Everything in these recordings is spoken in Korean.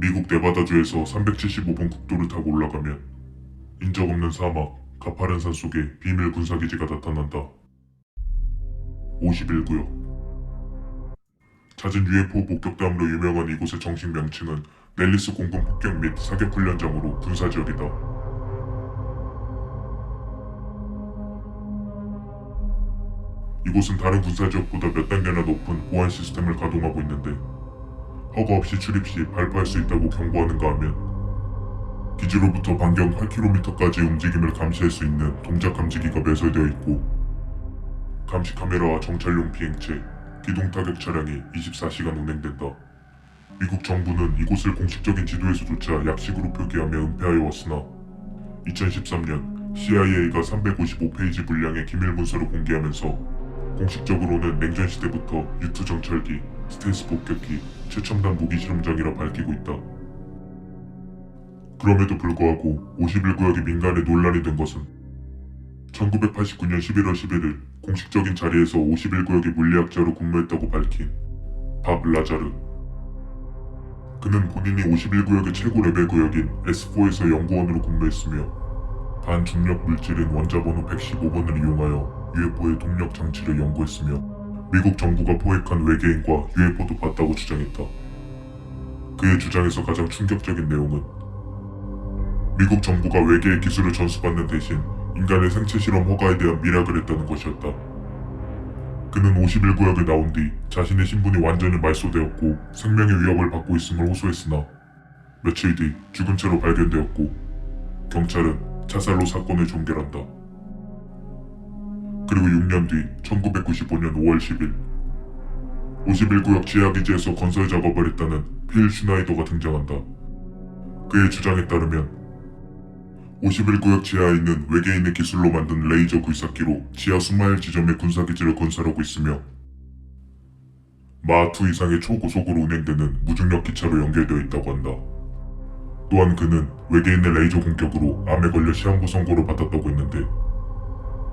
미국 네바다주에서 375번 국도를 타고 올라가면 인적 없는 사막, 가파른 산 속에 비밀 군사기지가 나타난다. 51구역. 잦은 UFO 목격담으로 유명한 이곳의 정식 명칭은 넬리스 공군 폭격 및 사격 훈련장으로 군사지역이다. 이곳은 다른 군사지역보다 몇 단계나 높은 보안 시스템을 가동하고 있는데 허가 없이 출입 시 발포할 수 있다고 경고하는가 하면 기지로부터 반경 8km까지 움직임을 감시할 수 있는 동작 감지기가 매설되어 있고 감시 카메라와 정찰용 비행체, 기동 타격 차량이 24시간 운행된다. 미국 정부는 이곳을 공식적인 지도에서조차 약식으로 표기하며 은폐하여 왔으나 2013년 CIA가 355페이지 분량의 기밀 문서를 공개하면서 공식적으로는 냉전 시대부터 U2 정찰기, 스텔스 폭격기, 최첨단 무기 실험장이라 밝히고 있다. 그럼에도 불구하고 51구역이 민간에 논란이 된 것은 1989년 11월 11일 공식적인 자리에서 51구역의 물리학자로 근무했다고 밝힌 밥 라자르. 그는 본인이 51구역의 최고 레벨 구역인 S4에서 연구원으로 근무했으며 반중력 물질인 원자번호 115번을 이용하여 UFO의 동력 장치를 연구했으며 미국 정부가 포획한 외계인과 UFO도 봤다고 주장했다. 그의 주장에서 가장 충격적인 내용은 미국 정부가 외계의 기술을 전수받는 대신 인간의 생체 실험 허가에 대한 미락을 했다는 것이었다. 그는 51구역에 나온 뒤 자신의 신분이 완전히 말소되었고 생명의 위협을 받고 있음을 호소했으나 며칠 뒤 죽은 채로 발견되었고 경찰은 자살로 사건을 종결한다. 그리고 6년 뒤 1995년 5월 10일 51구역 지하기지에서 건설 작업을 했다는 필 슈나이더가 등장한다. 그의 주장에 따르면 51구역 지하에 있는 외계인의 기술로 만든 레이저 굴삭기로 지하 수마일 지점의 군사기지를 건설하고 있으며 마하2 이상의 초고속으로 운행되는 무중력 기차로 연결되어 있다고 한다. 또한 그는 외계인의 레이저 공격으로 암에 걸려 시한부 선고를 받았다고 했는데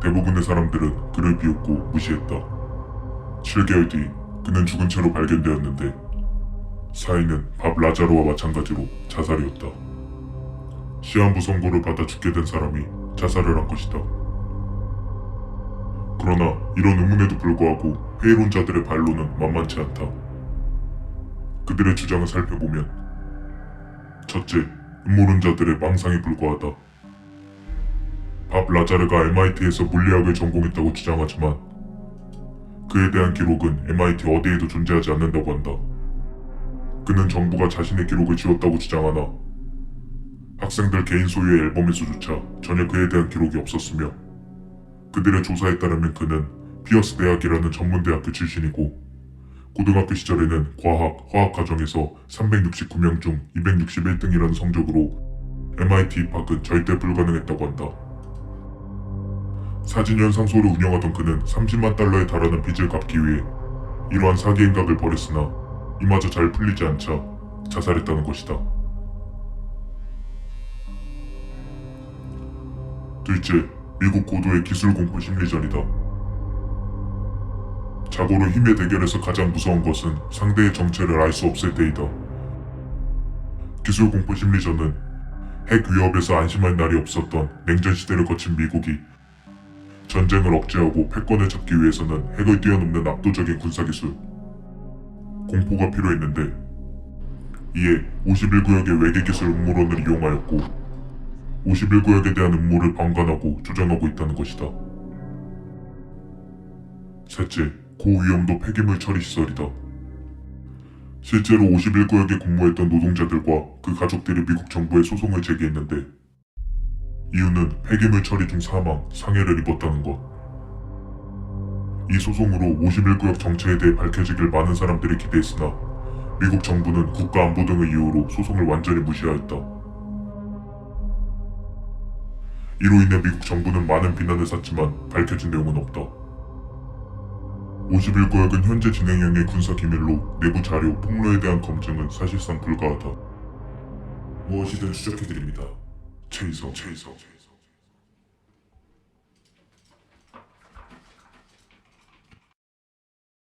대부분의 사람들은 그를 비웃고 무시했다. 7개월 뒤 그는 죽은 채로 발견되었는데 사인은 밥 라자로와 마찬가지로 자살이었다. 시한부 선고를 받아 죽게 된 사람이 자살을 한 것이다. 그러나 이런 의문에도 불구하고 회의론자들의 반론은 만만치 않다. 그들의 주장을 살펴보면 첫째, 음모론자들의 망상에 불과하다. 밥 라자르가 MIT에서 물리학을 전공했다고 주장하지만 그에 대한 기록은 MIT 어디에도 존재하지 않는다고 한다. 그는 정부가 자신의 기록을 지웠다고 주장하나 학생들 개인 소유의 앨범에서조차 전혀 그에 대한 기록이 없었으며 그들의 조사에 따르면 그는 피어스 대학이라는 전문대학교 출신이고 고등학교 시절에는 과학, 화학 과정에서 369명 중 261등이라는 성적으로 MIT 입학은 절대 불가능했다고 한다. 사진연상소를 운영하던 그는 30만 달러에 달하는 빚을 갚기 위해 이러한 사기 행각을 벌였으나 이마저 잘 풀리지 않자 자살했다는 것이다. 둘째, 미국 고도의 기술 공포 심리전이다. 자고로 힘의 대결에서 가장 무서운 것은 상대의 정체를 알 수 없을 때이다. 기술 공포 심리전은 핵 위협에서 안심할 날이 없었던 냉전 시대를 거친 미국이 전쟁을 억제하고 패권을 잡기 위해서는 핵을 뛰어넘는 압도적인 군사기술, 공포가 필요했는데 이에 51구역의 외계기술 음모론을 이용하였고 51구역에 대한 음모를 방관하고 조장하고 있다는 것이다. 셋째, 고위험도 폐기물 처리 시설이다. 실제로 51구역에 근무했던 노동자들과 그 가족들이 미국 정부에 소송을 제기했는데 이유는 폐기물 처리 중 사망, 상해를 입었다는 것. 이 소송으로 51구역 정체에 대해 밝혀지길 많은 사람들이 기대했으나 미국 정부는 국가안보 등의 이유로 소송을 완전히 무시하였다. 이로 인해 미국 정부는 많은 비난을 샀지만 밝혀진 내용은 없다. 51구역은 현재 진행형의 군사 기밀로 내부 자료, 폭로에 대한 검증은 사실상 불가하다. 무엇이든 추적해드립니다. 최이성.